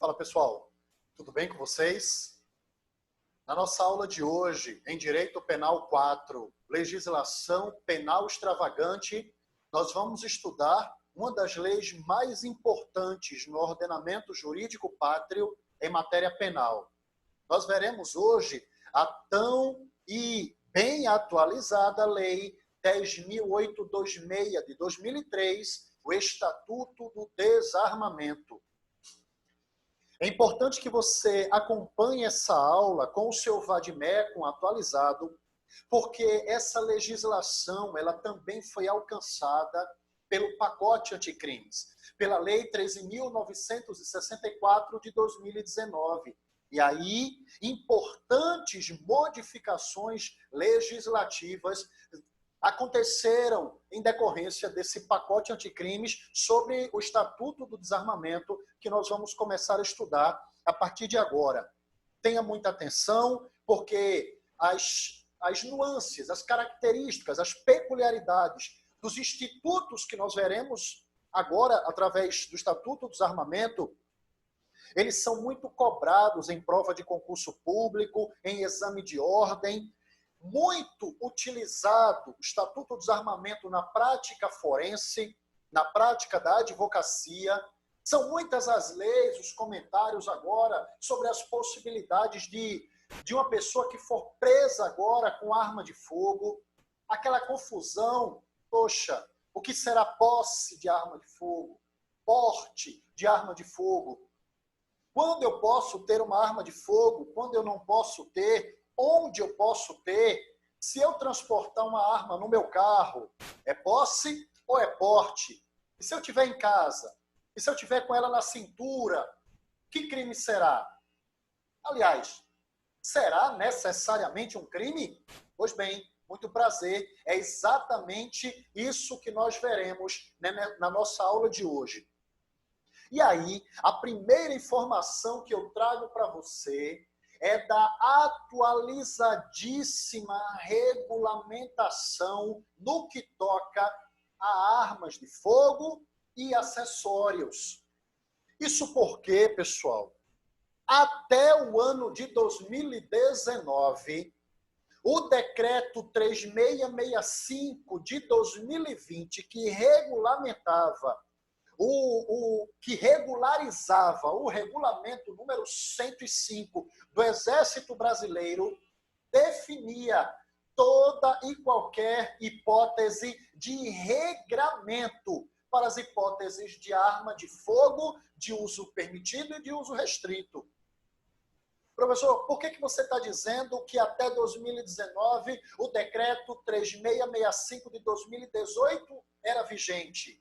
Fala pessoal, tudo bem com vocês? Na nossa aula de hoje, em Direito Penal 4, Legislação Penal Extravagante, nós vamos estudar uma das leis mais importantes no ordenamento jurídico pátrio em matéria penal. Nós veremos hoje a tão e bem atualizada Lei 10.826 de 2003, o Estatuto do Desarmamento. É importante que você acompanhe essa aula com o seu vade-mecum atualizado, porque essa legislação ela também foi alcançada pelo pacote anticrimes, pela Lei 13.964 de 2019. E aí, importantes modificações legislativas aconteceram em decorrência desse pacote anticrimes sobre o Estatuto do Desarmamento, que nós vamos começar a estudar a partir de agora. Tenha muita atenção, porque as nuances, as características, as peculiaridades dos institutos que nós veremos agora através do Estatuto do Desarmamento, eles são muito cobrados em prova de concurso público, em exame de ordem, muito utilizado o Estatuto do Desarmamento na prática forense, na prática da advocacia. São muitas as leis, os comentários agora sobre as possibilidades de uma pessoa que for presa agora com arma de fogo, aquela confusão, poxa, o que será posse de arma de fogo? Porte de arma de fogo? Quando eu posso ter uma arma de fogo? Quando eu não posso ter? Onde eu posso ter? Se eu transportar uma arma no meu carro, é posse ou é porte? E se eu tiver em casa? E se eu tiver com ela na cintura? Que crime será? Aliás, será necessariamente um crime? Pois bem, muito prazer. É exatamente isso que nós veremos na nossa aula de hoje. E aí, a primeira informação que eu trago para você é da atualizadíssima regulamentação no que toca a armas de fogo e acessórios. Isso porque, pessoal, até o ano de 2019, o decreto 3665 de 2020, que regulamentava que regularizava o regulamento número 105 do Exército Brasileiro, definia toda e qualquer hipótese de regramento para as hipóteses de arma de fogo, de uso permitido e de uso restrito. Professor, por que você está dizendo que até 2019 o decreto 3665 de 2018 era vigente?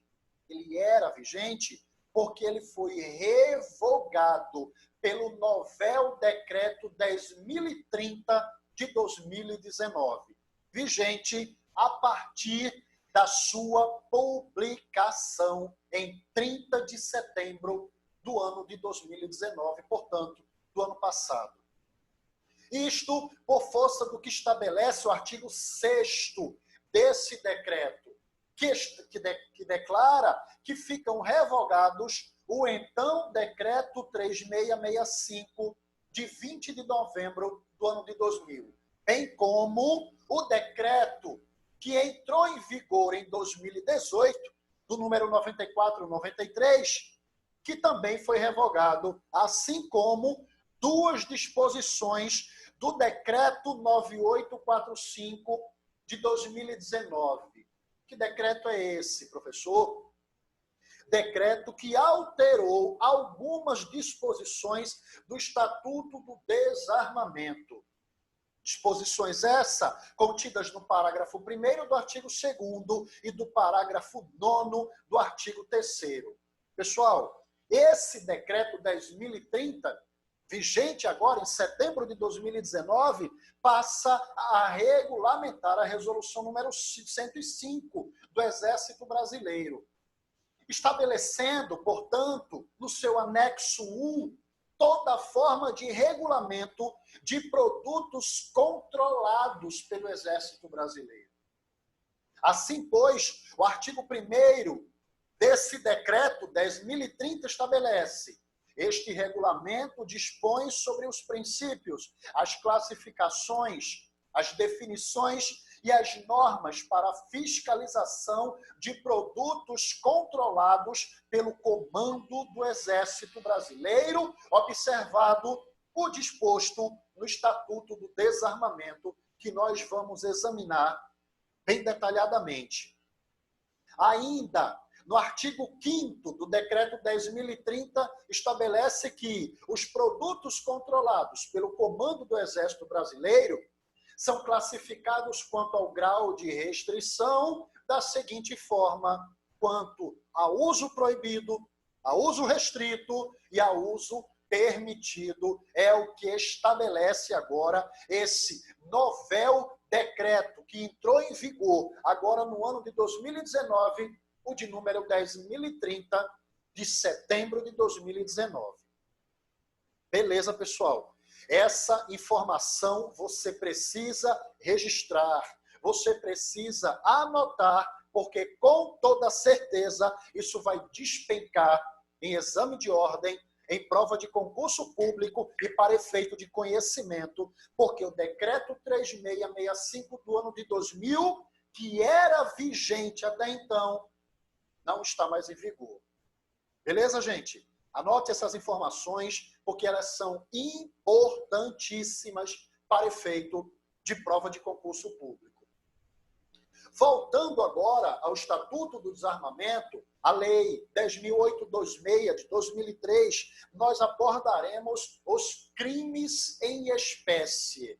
Ele era vigente porque ele foi revogado pelo novel decreto 10.030 de 2019, vigente a partir da sua publicação em 30 de setembro do ano de 2019, portanto, do ano passado. Isto por força do que estabelece o artigo 6º desse decreto, que declara que ficam revogados o então decreto 3665 de 20 de novembro do ano de 2000, bem como o decreto que entrou em vigor em 2018, do número 9493, que também foi revogado, assim como duas disposições do decreto 9845 de 2019. Que decreto é esse, professor? Decreto que alterou algumas disposições do Estatuto do Desarmamento. Disposições essas contidas no parágrafo 1º do artigo 2º e do parágrafo 9º do artigo 3º. Pessoal, esse decreto 10.030, vigente agora em setembro de 2019, passa a regulamentar a resolução número 105 do Exército Brasileiro, estabelecendo, portanto, no seu anexo 1, toda forma de regulamento de produtos controlados pelo Exército Brasileiro. Assim, pois, o artigo 1º desse decreto 10.030 estabelece: Este regulamento dispõe sobre os princípios, as classificações, as definições e as normas para a fiscalização de produtos controlados pelo Comando do Exército Brasileiro, observado o disposto no Estatuto do Desarmamento, que nós vamos examinar bem detalhadamente. Ainda, no artigo 5º do Decreto 10.030, estabelece que os produtos controlados pelo Comando do Exército Brasileiro são classificados quanto ao grau de restrição da seguinte forma: quanto a uso proibido, a uso restrito e a uso permitido. É o que estabelece agora esse novel decreto que entrou em vigor agora no ano de 2019, o de número 10.030, de setembro de 2019. Beleza, pessoal? Essa informação você precisa registrar, você precisa anotar, porque com toda certeza isso vai despencar em exame de ordem, em prova de concurso público e para efeito de conhecimento, porque o decreto 3665 do ano de 2000, que era vigente até então, não está mais em vigor. Beleza, gente? Anote essas informações, porque elas são importantíssimas para efeito de prova de concurso público. Voltando agora ao Estatuto do Desarmamento, a Lei 10.826 de 2003, nós abordaremos os crimes em espécie.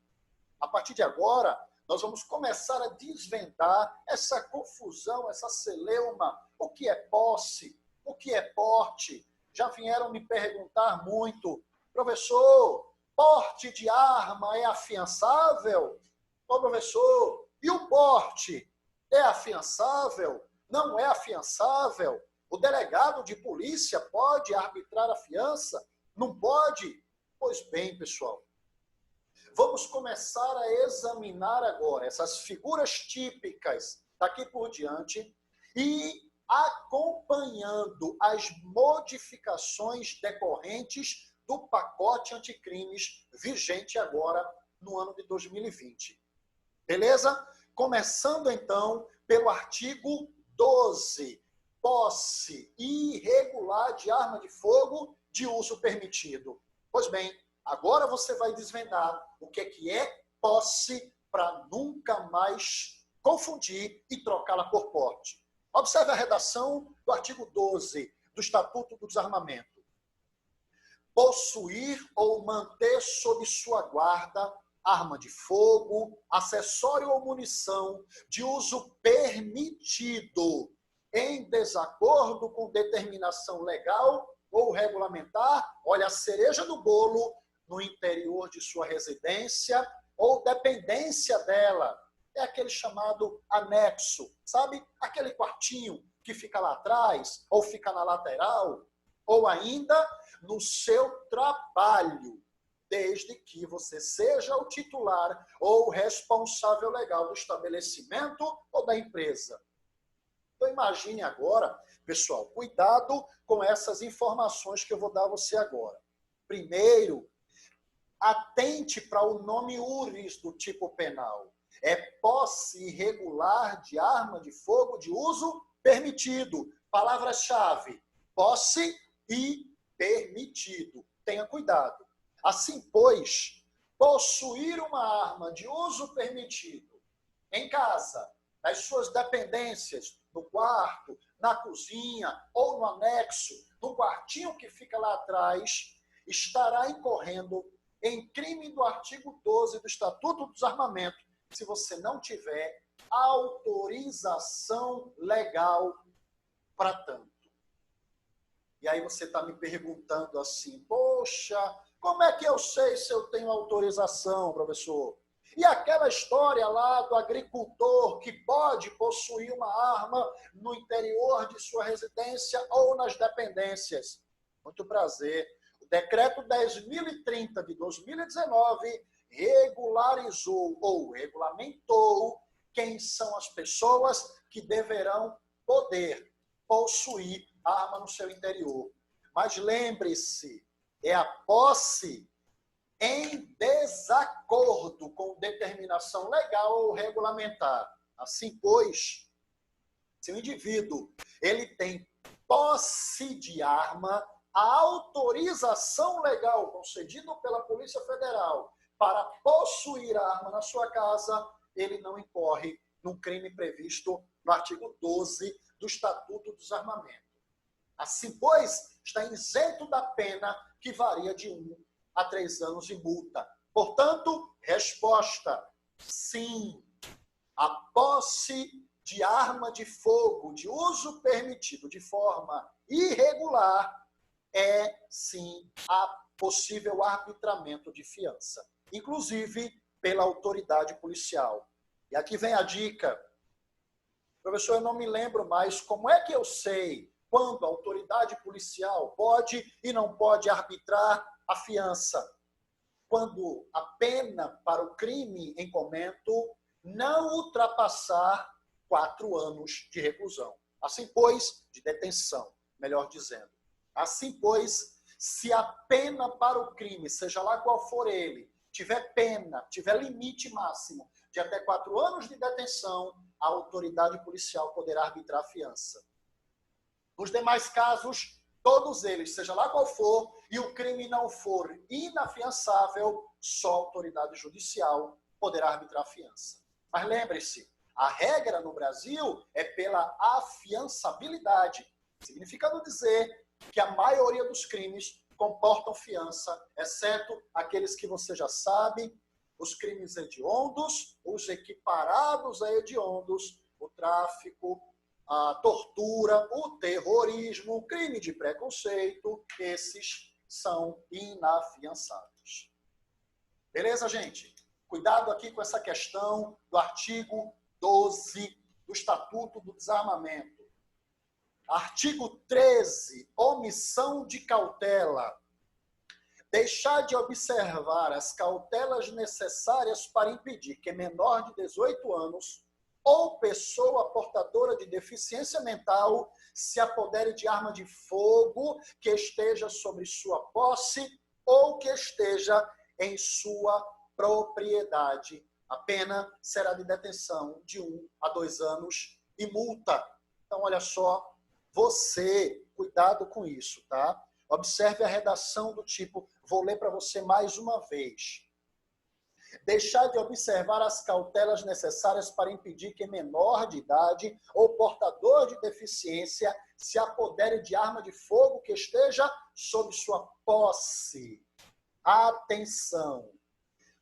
A partir de agora, nós vamos começar a desvendar essa confusão, essa celeuma, o que é posse, o que é porte. Já vieram me perguntar muito: professor, porte de arma é afiançável? Ô, professor, e o porte é afiançável? Não é afiançável? O delegado de polícia pode arbitrar a fiança? Não pode? Pois bem, pessoal, vamos começar a examinar agora essas figuras típicas daqui por diante e acompanhando as modificações decorrentes do pacote anticrimes vigente agora no ano de 2020. Beleza? Começando então pelo artigo 12, posse irregular de arma de fogo de uso permitido. Pois bem, agora você vai desvendar o que é posse para nunca mais confundir e trocá-la por porte. Observe a redação do artigo 12 do Estatuto do Desarmamento. Possuir ou manter sob sua guarda arma de fogo, acessório ou munição de uso permitido em desacordo com determinação legal ou regulamentar, olha a cereja do bolo, no interior de sua residência ou dependência dela. É aquele chamado anexo, sabe? Aquele quartinho que fica lá atrás, ou fica na lateral, ou ainda no seu trabalho, desde que você seja o titular ou o responsável legal do estabelecimento ou da empresa. Então imagine agora, pessoal, cuidado com essas informações que eu vou dar a você agora. Primeiro, atente para o nome URIS do tipo penal. É posse irregular de arma de fogo de uso permitido. Palavra-chave: posse e permitido. Tenha cuidado. Assim, pois, possuir uma arma de uso permitido em casa, nas suas dependências, no quarto, na cozinha ou no anexo, no quartinho que fica lá atrás, estará incorrendo em crime do artigo 12 do Estatuto do Desarmamento, se você não tiver autorização legal para tanto. E aí você está me perguntando assim: poxa, como é que eu sei se eu tenho autorização, professor? E aquela história lá do agricultor que pode possuir uma arma no interior de sua residência ou nas dependências? Muito prazer. O decreto 10.030 de 2019 regularizou ou regulamentou quem são as pessoas que deverão poder possuir arma no seu interior. Mas lembre-se, é a posse em desacordo com determinação legal ou regulamentar. Assim, pois, se o indivíduo ele tem posse de arma, a autorização legal concedida pela Polícia Federal para possuir a arma na sua casa, ele não incorre num crime previsto no artigo 12 do Estatuto do Desarmamento. Assim, pois, está isento da pena que varia de 1 a 3 anos de multa. Portanto, resposta: sim, a posse de arma de fogo de uso permitido de forma irregular é, sim, a possível arbitramento de fiança, inclusive pela autoridade policial. E aqui vem a dica. Professor, eu não me lembro mais como é que eu sei quando a autoridade policial pode e não pode arbitrar a fiança. Quando a pena para o crime em comento não ultrapassar 4 anos de reclusão. Assim, pois, de detenção, melhor dizendo. Assim, pois, se a pena para o crime, seja lá qual for ele, tiver pena, tiver limite máximo de até 4 anos de detenção, a autoridade policial poderá arbitrar a fiança. Nos demais casos, todos eles, seja lá qual for, e o crime não for inafiançável, só a autoridade judicial poderá arbitrar a fiança. Mas lembre-se, a regra no Brasil é pela afiançabilidade, significando dizer que a maioria dos crimes comportam fiança, exceto aqueles que você já sabe, os crimes hediondos, os equiparados a hediondos, o tráfico, a tortura, o terrorismo, o crime de preconceito, esses são inafiançáveis. Beleza, gente? Cuidado aqui com essa questão do artigo 12 do Estatuto do Desarmamento. Artigo 13, omissão de cautela. Deixar de observar as cautelas necessárias para impedir que menor de 18 anos ou pessoa portadora de deficiência mental se apodere de arma de fogo que esteja sobre sua posse ou que esteja em sua propriedade. A pena será de detenção de 1 a 2 anos e multa. Então, olha só, você, cuidado com isso, tá? Observe a redação do tipo, vou ler para você mais uma vez. Deixar de observar as cautelas necessárias para impedir que menor de idade ou portador de deficiência se apodere de arma de fogo que esteja sob sua posse. Atenção!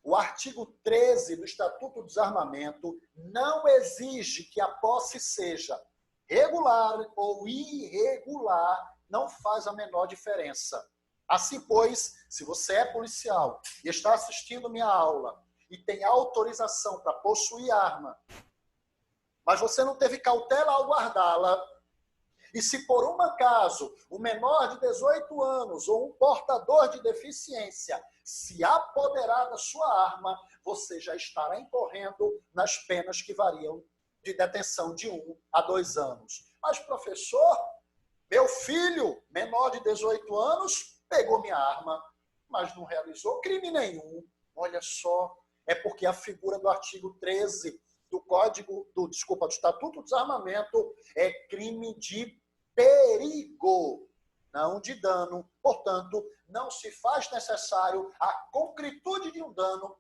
O artigo 13 do Estatuto do Desarmamento não exige que a posse seja regular ou irregular, não faz a menor diferença. Assim, pois, se você é policial e está assistindo minha aula e tem autorização para possuir arma, mas você não teve cautela ao guardá-la, e se por um acaso o menor de 18 anos ou um portador de deficiência se apoderar da sua arma, você já estará incorrendo nas penas que variam de detenção de 1 a 2 anos. Mas, professor, meu filho, menor de 18 anos, pegou minha arma, mas não realizou crime nenhum. Olha só, é porque a figura do artigo 13 do Estatuto do Desarmamento é crime de perigo, não de dano. Portanto, não se faz necessário a concretude de um dano,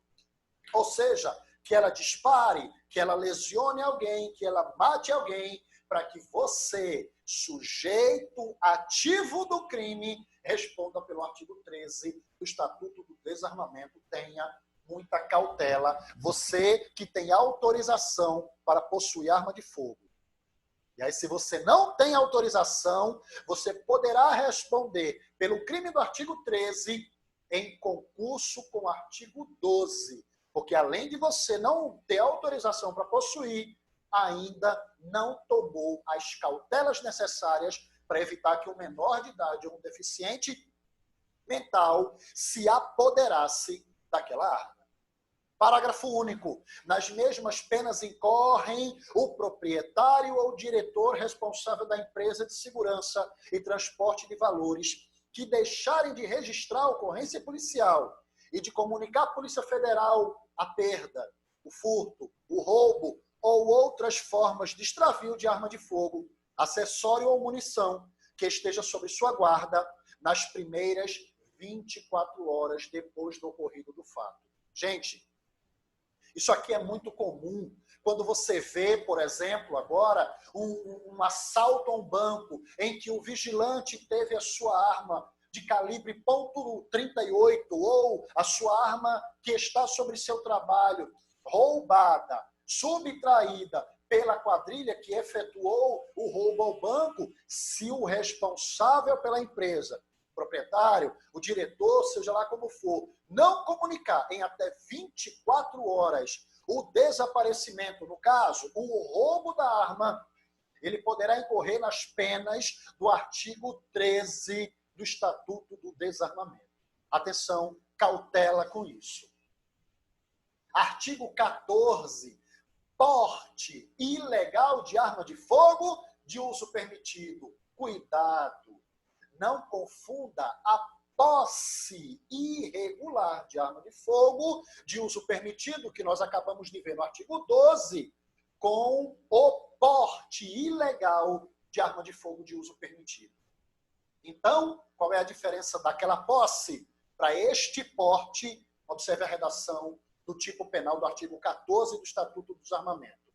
ou seja, que ela dispare, que ela lesione alguém, que ela mate alguém, para que você, sujeito ativo do crime, responda pelo artigo 13 do Estatuto do Desarmamento. Tenha muita cautela. Você que tem autorização para possuir arma de fogo. E aí, se você não tem autorização, você poderá responder pelo crime do artigo 13 em concurso com o artigo 12. Porque além de você não ter autorização para possuir, ainda não tomou as cautelas necessárias para evitar que um menor de idade ou um deficiente mental se apoderasse daquela arma. Parágrafo único. Nas mesmas penas incorrem o proprietário ou diretor responsável da empresa de segurança e transporte de valores que deixarem de registrar a ocorrência policial e de comunicar à Polícia Federal a perda, o furto, o roubo ou outras formas de extravio de arma de fogo, acessório ou munição que esteja sob sua guarda nas primeiras 24 horas depois do ocorrido do fato. Gente, isso aqui é muito comum quando você vê, por exemplo, agora, um assalto a um banco em que o vigilante teve a sua arma de calibre .38 ou a sua arma que está sobre seu trabalho roubada, subtraída pela quadrilha que efetuou o roubo ao banco, se o responsável pela empresa, o proprietário, o diretor, seja lá como for, não comunicar em até 24 horas o desaparecimento, no caso, o roubo da arma, ele poderá incorrer nas penas do artigo 13 do Estatuto do Desarmamento. Atenção, cautela com isso. Artigo 14, porte ilegal de arma de fogo de uso permitido. Cuidado, não confunda a posse irregular de arma de fogo de uso permitido, que nós acabamos de ver no artigo 12, com o porte ilegal de arma de fogo de uso permitido. Então, qual é a diferença daquela posse para este porte? Observe a redação do tipo penal do artigo 14 do Estatuto do Desarmamento.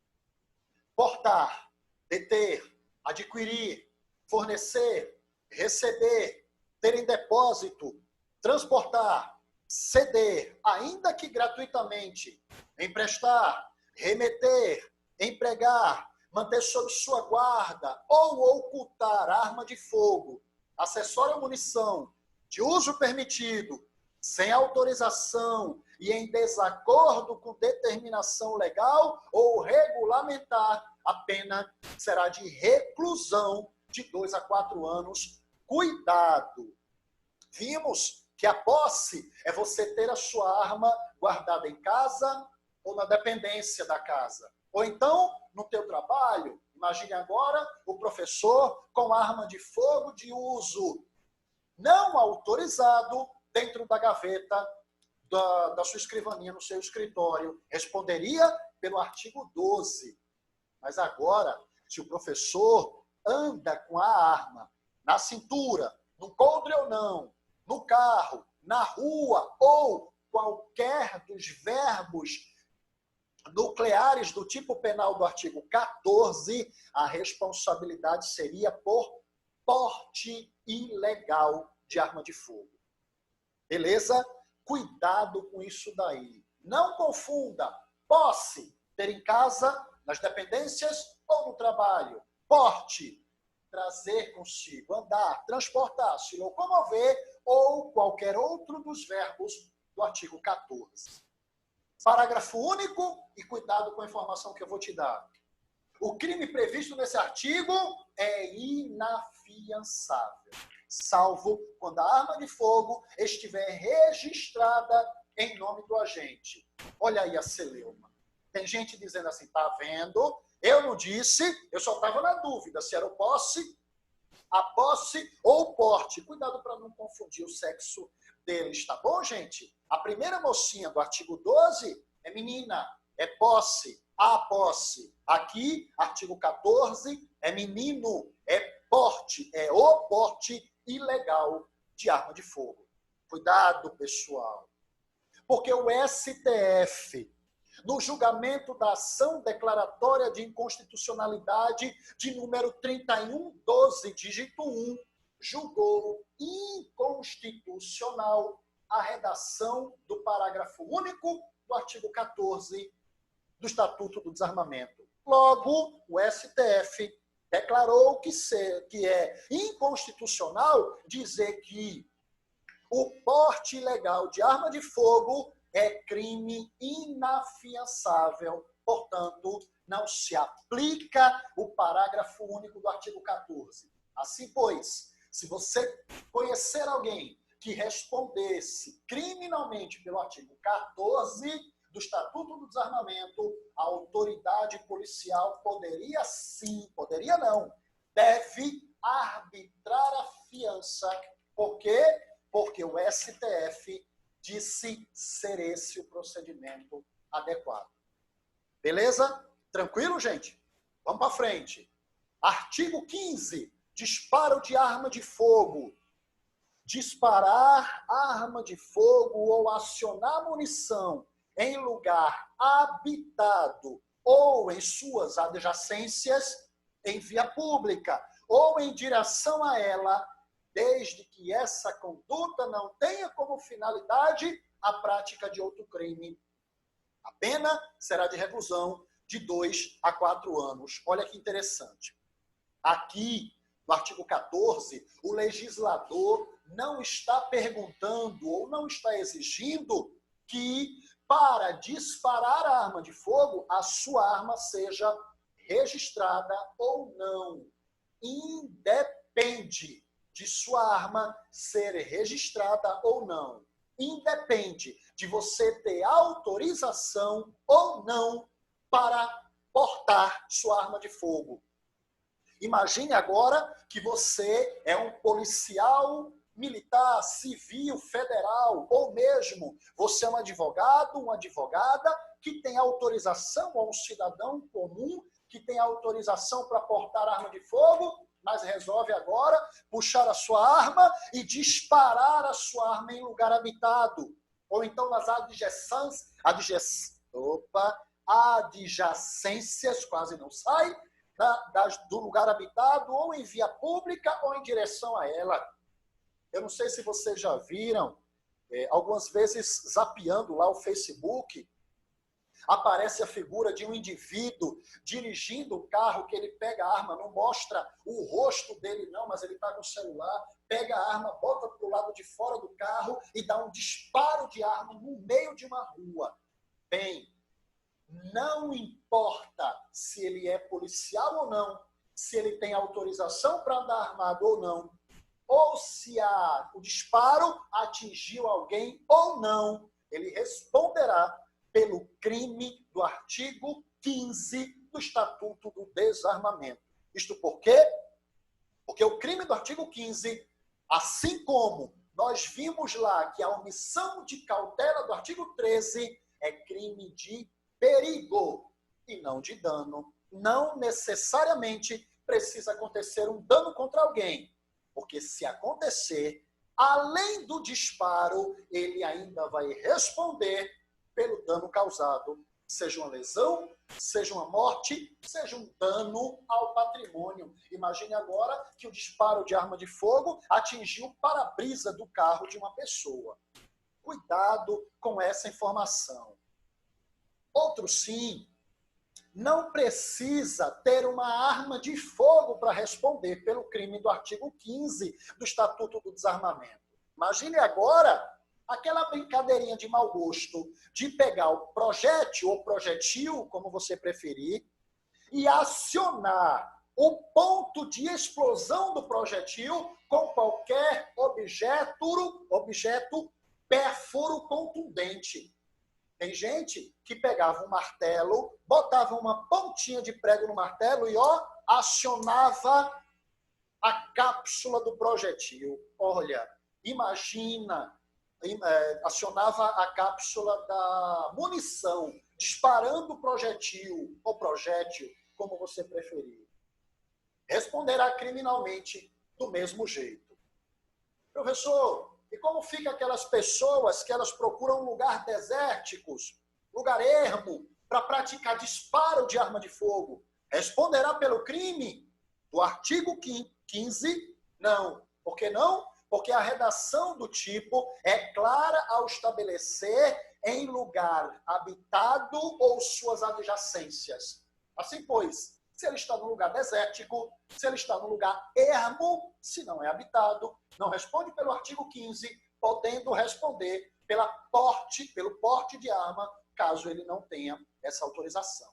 Portar, deter, adquirir, fornecer, receber, ter em depósito, transportar, ceder, ainda que gratuitamente, emprestar, remeter, empregar, manter sob sua guarda ou ocultar arma de fogo, acessório à munição, de uso permitido, sem autorização e em desacordo com determinação legal ou regulamentar, a pena será de reclusão de 2 a 4 anos. Cuidado! Vimos que a posse é você ter a sua arma guardada em casa ou na dependência da casa. Ou então, no teu trabalho. Imagine agora o professor com arma de fogo de uso não autorizado dentro da gaveta da sua escrivaninha, no seu escritório. Responderia pelo artigo 12. Mas agora, se o professor anda com a arma na cintura, no coldre ou não, no carro, na rua ou qualquer dos verbos nucleares do tipo penal do artigo 14, a responsabilidade seria por porte ilegal de arma de fogo. Beleza? Cuidado com isso daí. Não confunda posse, ter em casa, nas dependências ou no trabalho. Porte, trazer consigo, andar, transportar, se locomover ou qualquer outro dos verbos do artigo 14. Parágrafo único, e cuidado com a informação que eu vou te dar. O crime previsto nesse artigo é inafiançável, salvo quando a arma de fogo estiver registrada em nome do agente. Olha aí a celeuma. Tem gente dizendo assim, tá vendo? Eu não disse, eu só estava na dúvida se era o posse, a posse ou o porte. Cuidado para não confundir o sexo deles, tá bom, gente? A primeira mocinha do artigo 12 é menina, é posse, a posse. Aqui, artigo 14, é menino, é porte, é o porte ilegal de arma de fogo. Cuidado, pessoal. Porque o STF, no julgamento da ação declaratória de inconstitucionalidade de número 3112, dígito 1, julgou inconstitucional a redação do parágrafo único do artigo 14 do Estatuto do Desarmamento. Logo, o STF declarou que é inconstitucional dizer que o porte ilegal de arma de fogo é crime inafiançável, portanto, não se aplica o parágrafo único do artigo 14. Assim, pois, se você conhecer alguém que respondesse criminalmente pelo artigo 14 do Estatuto do Desarmamento, a autoridade policial poderia sim, poderia não, deve arbitrar a fiança Por quê? Porque o STF disse ser esse o procedimento adequado. Beleza? Tranquilo, gente? Vamos para frente. Artigo 15. Disparo de arma de fogo. Disparar arma de fogo ou acionar munição em lugar habitado ou em suas adjacências em via pública ou em direção a ela, desde que essa conduta não tenha como finalidade a prática de outro crime. A pena será de reclusão de 2 a 4 anos. Olha que interessante. Aqui, no artigo 14, o legislador não está perguntando ou não está exigindo que, para disparar a arma de fogo, a sua arma seja registrada ou não. Independe de sua arma ser registrada ou não. Independe de você ter autorização ou não para portar sua arma de fogo. Imagine agora que você é um policial militar, civil, federal, ou mesmo você é um advogado, uma advogada que tem autorização, ou um cidadão comum que tem autorização para portar arma de fogo, mas resolve agora puxar a sua arma e disparar a sua arma em lugar habitado. Ou então nas adjacências, quase não sai, do lugar habitado, ou em via pública, ou em direção a ela. Eu não sei se vocês já viram, algumas vezes zapeando lá o Facebook, aparece a figura de um indivíduo dirigindo o carro, que ele pega a arma, não mostra o rosto dele não, mas ele está com o celular, pega a arma, bota para o lado de fora do carro e dá um disparo de arma no meio de uma rua. Bem, não importa se ele é policial ou não, se ele tem autorização para andar armado ou não, ou se o disparo atingiu alguém ou não, ele responderá pelo crime do artigo 15 do Estatuto do Desarmamento. Isto por quê? Porque o crime do artigo 15, assim como nós vimos lá que a omissão de cautela do artigo 13 é crime de perigo e não de dano. Não necessariamente precisa acontecer um dano contra alguém, porque se acontecer, além do disparo, ele ainda vai responder pelo dano causado, seja uma lesão, seja uma morte, seja um dano ao patrimônio. Imagine agora que o disparo de arma de fogo atingiu o para-brisa do carro de uma pessoa. Cuidado com essa informação. Outro sim, não precisa ter uma arma de fogo para responder pelo crime do artigo 15 do Estatuto do Desarmamento. Imagine agora aquela brincadeirinha de mau gosto de pegar o projétil ou projetil, como você preferir, e acionar o ponto de explosão do projetil com qualquer objeto pérfuro contundente. Tem gente que pegava um martelo, botava uma pontinha de prego no martelo e acionava a cápsula do projetil. Olha, imagina, acionava a cápsula da munição, disparando o projetil ou projétil, como você preferir. Responderá criminalmente do mesmo jeito. Professor, e como fica aquelas pessoas que elas procuram um lugar desérticos, lugar ermo, para praticar disparo de arma de fogo? Responderá pelo crime do artigo 15? Não. Por que não? Porque a redação do tipo é clara ao estabelecer em lugar habitado ou suas adjacências. Assim, pois, se ele está num lugar desértico, se ele está num lugar ermo, se não é habitado, não responde pelo artigo 15, podendo responder pelo porte de arma, caso ele não tenha essa autorização.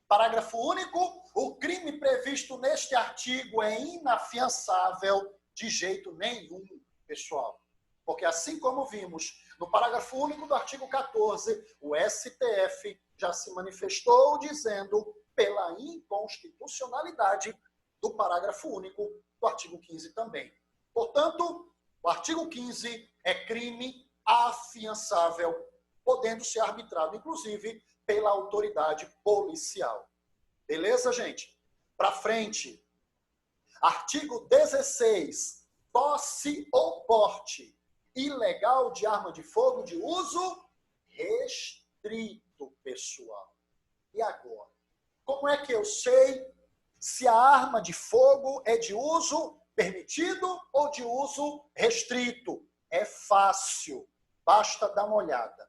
Parágrafo único. O crime previsto neste artigo é inafiançável de jeito nenhum, pessoal. Porque assim como vimos no parágrafo único do artigo 14, o STF já se manifestou dizendo pela inconstitucionalidade do parágrafo único do artigo 15 também. Portanto, o artigo 15 é crime afiançável, podendo ser arbitrado, inclusive, pela autoridade policial. Beleza, gente? Para frente. Artigo 16. Posse ou porte ilegal de arma de fogo de uso restrito, pessoal. E agora? Como é que eu sei se a arma de fogo é de uso permitido ou de uso restrito? É fácil. Basta dar uma olhada.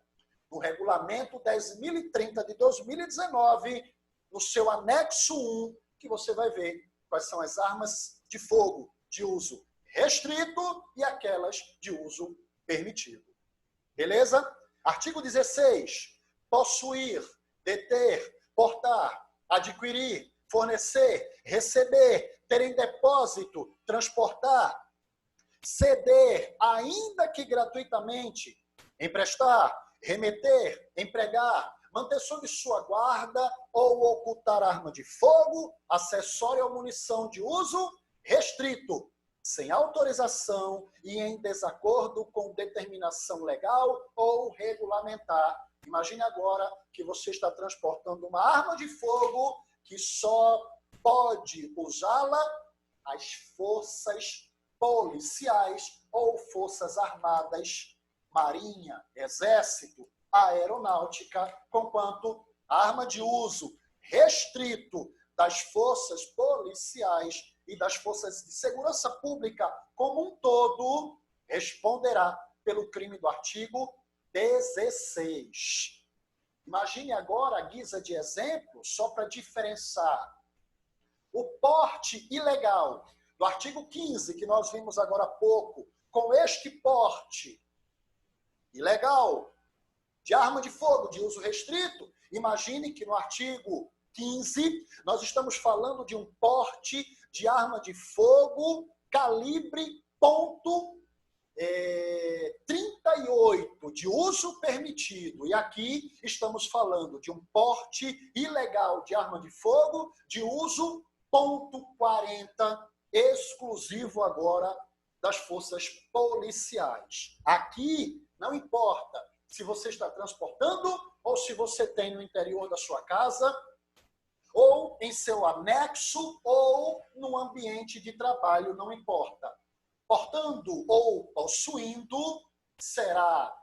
No regulamento 10.030 de 2019, no seu anexo 1, que você vai ver quais são as armas de fogo de uso restrito e aquelas de uso permitido. Beleza? Artigo 16. Possuir, deter, portar, adquirir, fornecer, receber, ter em depósito, transportar, ceder, ainda que gratuitamente, emprestar, remeter, empregar, manter sob sua guarda ou ocultar arma de fogo, acessório ou munição de uso restrito, sem autorização e em desacordo com determinação legal ou regulamentar. Imagine agora que você está transportando uma arma de fogo que só pode usá-la as forças policiais ou forças armadas, marinha, exército, aeronáutica, conquanto arma de uso restrito das forças policiais e das forças de segurança pública como um todo, responderá pelo crime do artigo 16. Imagine agora, a guisa de exemplo, só para diferenciar o porte ilegal do artigo 15, que nós vimos agora há pouco, com este porte ilegal de arma de fogo de uso restrito, imagine que no artigo 15 nós estamos falando de um porte de arma de fogo calibre .38 de uso permitido. E aqui estamos falando de um porte ilegal de arma de fogo de uso .40, exclusivo agora das forças policiais. Aqui não importa se você está transportando ou se você tem no interior da sua casa, ou em seu anexo, ou no ambiente de trabalho, não importa. Portando ou possuindo, será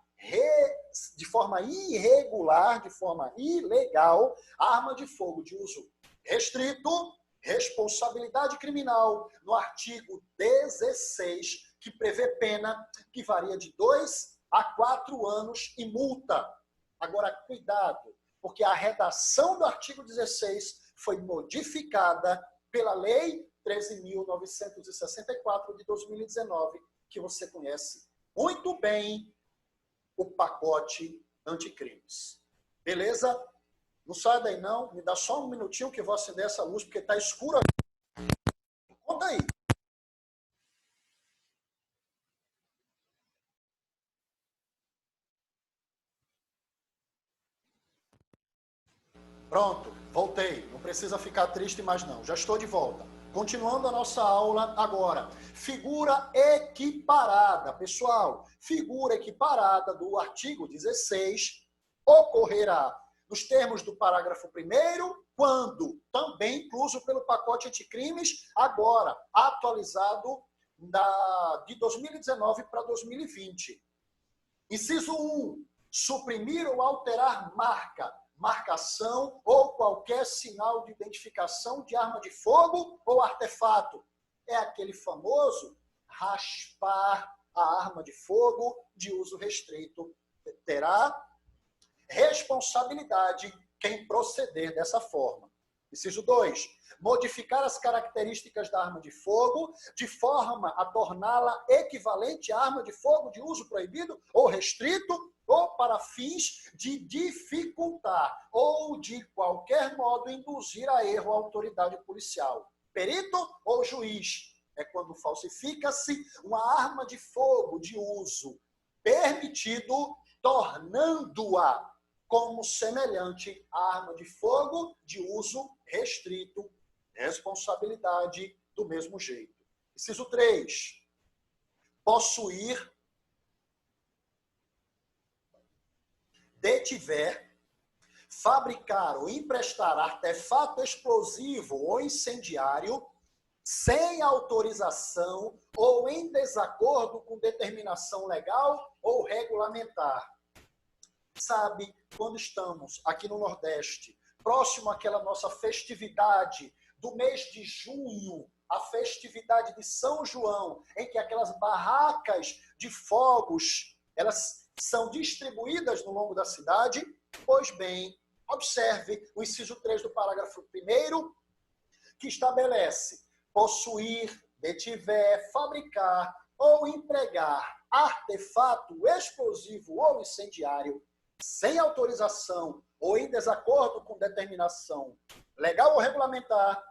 de forma irregular, de forma ilegal, arma de fogo de uso restrito, responsabilidade criminal no artigo 16, que prevê pena que varia de 2 a 4 anos e multa. Agora, cuidado, porque a redação do artigo 16 foi modificada pela Lei 13.964 de 2019, que você conhece muito bem, o pacote anticrimes. Beleza? Não sai daí não, me dá só um minutinho que eu vou acender essa luz, porque está escuro aqui. Conta aí. Pronto, voltei. Não precisa ficar triste mais não. Já estou de volta. Continuando a nossa aula agora. Figura equiparada. Pessoal, figura equiparada do artigo 16 ocorrerá nos termos do parágrafo 1º, quando também incluso pelo pacote anticrimes, agora atualizado de 2019 para 2020. Inciso 1. Suprimir ou alterar marca, marcação ou qualquer sinal de identificação de arma de fogo ou artefato. É aquele famoso raspar a arma de fogo de uso restrito. Terá responsabilidade quem proceder dessa forma. Inciso 2. Modificar as características da arma de fogo de forma a torná-la equivalente à arma de fogo de uso proibido ou restrito, ou para fins de dificultar ou de qualquer modo induzir a erro a autoridade policial, perito ou juiz. É quando falsifica-se uma arma de fogo de uso permitido, tornando-a como semelhante à arma de fogo de uso restrito. Responsabilidade do mesmo jeito. Inciso 3. possuir, detiver, fabricar ou emprestar artefato explosivo ou incendiário sem autorização ou em desacordo com determinação legal ou regulamentar. Sabe, quando estamos aqui no Nordeste, próximo àquela nossa festividade do mês de junho, a festividade de São João, em que aquelas barracas de fogos, elas são distribuídas no longo da cidade, pois bem, observe o inciso 3 do parágrafo 1º, que estabelece possuir, detiver, fabricar ou empregar artefato explosivo ou incendiário sem autorização ou em desacordo com determinação legal ou regulamentar,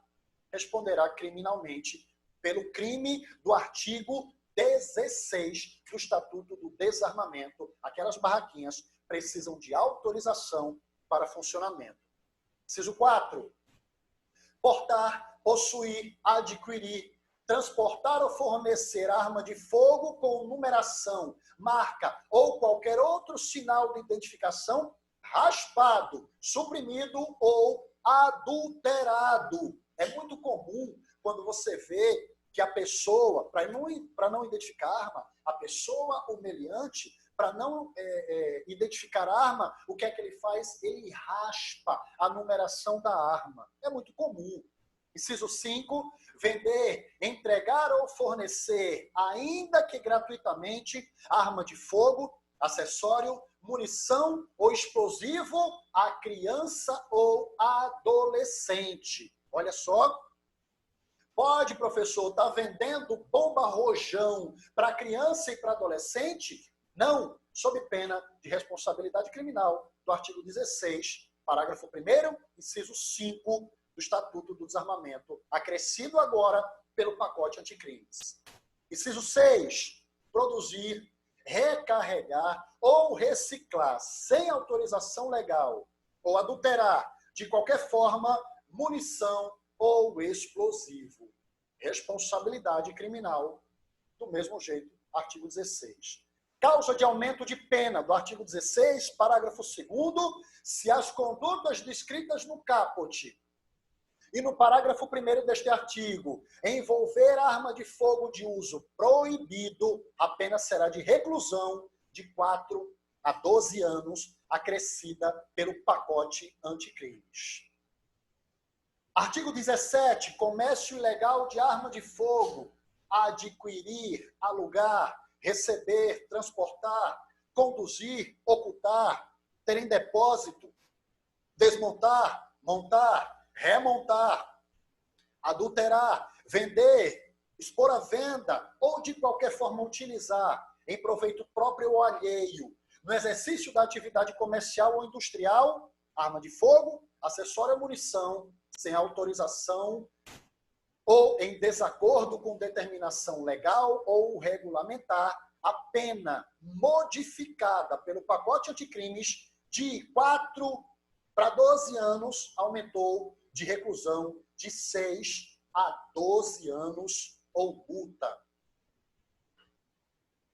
responderá criminalmente pelo crime do artigo 16 do Estatuto do Desarmamento. Aquelas barraquinhas precisam de autorização para funcionamento. Inciso 4. Portar, possuir, adquirir, transportar ou fornecer arma de fogo com numeração, marca ou qualquer outro sinal de identificação raspado, suprimido ou adulterado. É muito comum quando você vê que a pessoa, para não identificar a arma, a pessoa humilhante, para não identificar a arma, o que é que ele faz? Ele raspa a numeração da arma. É muito comum. Inciso 5, vender, entregar ou fornecer, ainda que gratuitamente, arma de fogo, acessório, munição ou explosivo a criança ou adolescente. Olha só. Pode, professor, estar vendendo bomba rojão para criança e para adolescente? Não, sob pena de responsabilidade criminal do artigo 16, parágrafo 1º, inciso 5 do Estatuto do Desarmamento, acrescido agora pelo pacote anticrimes. Inciso 6, produzir, recarregar ou reciclar sem autorização legal ou adulterar de qualquer forma munição ou explosivo. Responsabilidade criminal, do mesmo jeito, artigo 16. Causa de aumento de pena, do artigo 16, parágrafo 2º, se as condutas descritas no caput e no parágrafo 1º deste artigo envolver arma de fogo de uso proibido, a pena será de reclusão de 4 a 12 anos, acrescida pelo pacote anticrimes. Artigo 17, comércio ilegal de arma de fogo, adquirir, alugar, receber, transportar, conduzir, ocultar, ter em depósito, desmontar, montar, remontar, adulterar, vender, expor à venda ou de qualquer forma utilizar em proveito próprio ou alheio, no exercício da atividade comercial ou industrial, arma de fogo, acessório ou munição, sem autorização ou em desacordo com determinação legal ou regulamentar, a pena modificada pelo pacote anticrimes de 4 para 12 anos aumentou de reclusão de 6 a 12 anos ou multa.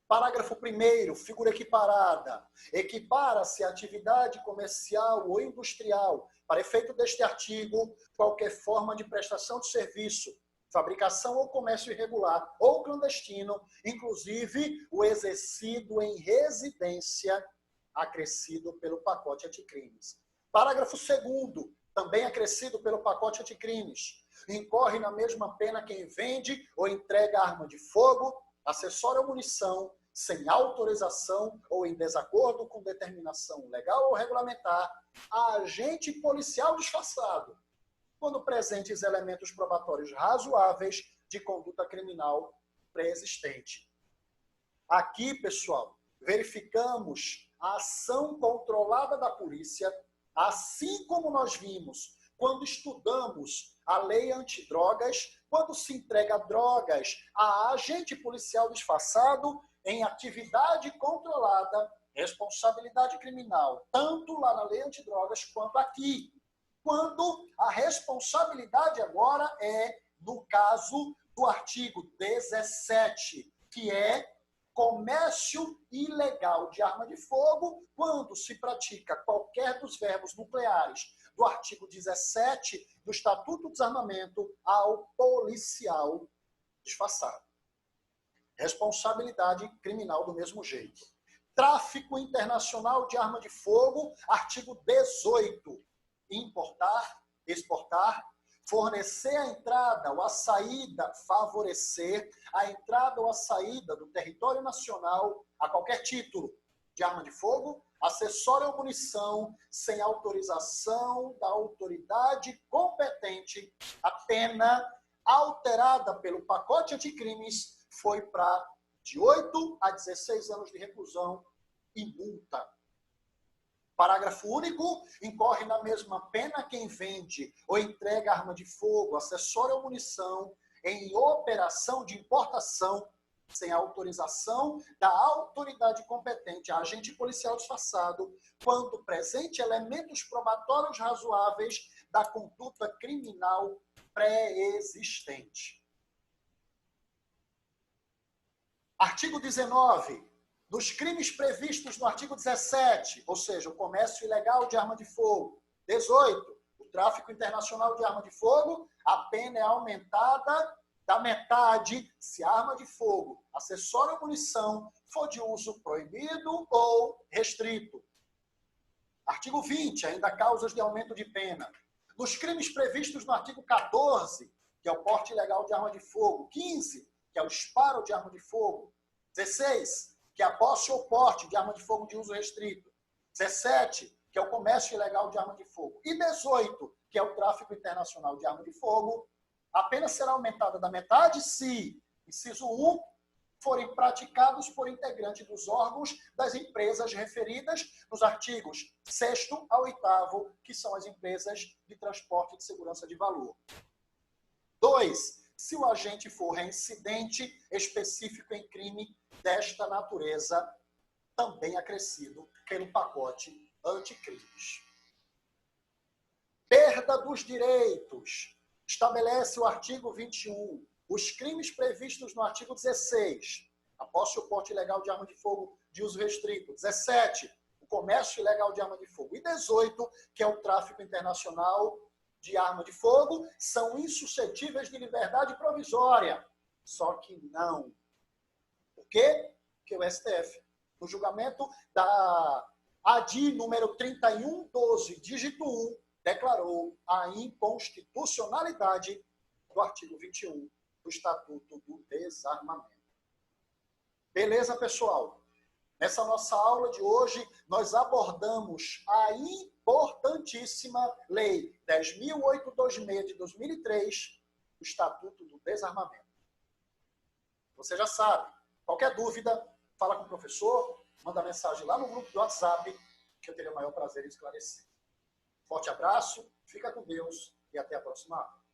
Parágrafo 1º, figura equiparada. Equipara-se a atividade comercial ou industrial, para efeito deste artigo, qualquer forma de prestação de serviço, fabricação ou comércio irregular ou clandestino, inclusive o exercido em residência, acrescido pelo pacote anticrimes. Parágrafo 2º, também acrescido pelo pacote anticrimes. Incorre na mesma pena quem vende ou entrega arma de fogo, acessório ou munição, sem autorização ou em desacordo com determinação legal ou regulamentar, a agente policial disfarçado, quando presentes elementos probatórios razoáveis de conduta criminal pré-existente. Aqui, pessoal, verificamos a ação controlada da polícia, assim como nós vimos quando estudamos a lei antidrogas, quando se entrega drogas a agente policial disfarçado em atividade controlada, responsabilidade criminal, tanto lá na lei antidrogas quanto aqui. Quando a responsabilidade agora é no caso do artigo 17, que é comércio ilegal de arma de fogo quando se pratica qualquer dos verbos nucleares do artigo 17 do Estatuto do Desarmamento ao policial disfarçado. Responsabilidade criminal do mesmo jeito. Tráfico internacional de arma de fogo, artigo 18. Importar, exportar, fornecer a entrada ou a saída, favorecer a entrada ou a saída do território nacional a qualquer título de arma de fogo, acessório ou munição sem autorização da autoridade competente. A pena alterada pelo pacote anticrimes foi para de 8 a 16 anos de reclusão e multa. Parágrafo único, incorre na mesma pena quem vende ou entrega arma de fogo, acessório ou munição em operação de importação sem autorização da autoridade competente, agente policial disfarçado, quando presente elementos probatórios razoáveis da conduta criminal pré-existente. Artigo 19. Dos crimes previstos no artigo 17, ou seja, o comércio ilegal de arma de fogo. 18. O tráfico internacional de arma de fogo, a pena é aumentada da metade se a arma de fogo, acessório ou munição for de uso proibido ou restrito. Artigo 20, ainda causas de aumento de pena. Dos crimes previstos no artigo 14, que é o porte ilegal de arma de fogo. 15, que é o disparo de arma de fogo. 16, que é a posse ou porte de arma de fogo de uso restrito. 17, que é o comércio ilegal de arma de fogo. E 18, que é o tráfico internacional de arma de fogo. A pena será aumentada da metade se, inciso 1, forem praticados por integrante dos órgãos das empresas referidas nos artigos 6º a 8º, que são as empresas de transporte e de segurança de valor. 2. Se o agente for reincidente específico em crime desta natureza, também acrescido pelo pacote anticrimes. Perda dos direitos. Estabelece o artigo 21. Os crimes previstos no artigo 16, a posse ou porte ilegal de arma de fogo de uso restrito. 17, o comércio ilegal de arma de fogo. E 18, que é o tráfico internacional de arma de fogo, são insuscetíveis de liberdade provisória. Só que não. Por quê? Porque o STF, no julgamento da ADI número 3112, dígito 1, declarou a inconstitucionalidade do artigo 21 do Estatuto do Desarmamento. Beleza, pessoal? Nessa nossa aula de hoje, nós abordamos a importantíssima Lei 10.826 de 2003, do Estatuto do Desarmamento. Você já sabe. Qualquer dúvida, fala com o professor, manda mensagem lá no grupo do WhatsApp, que eu terei o maior prazer em esclarecer. Forte abraço, fica com Deus e até a próxima aula.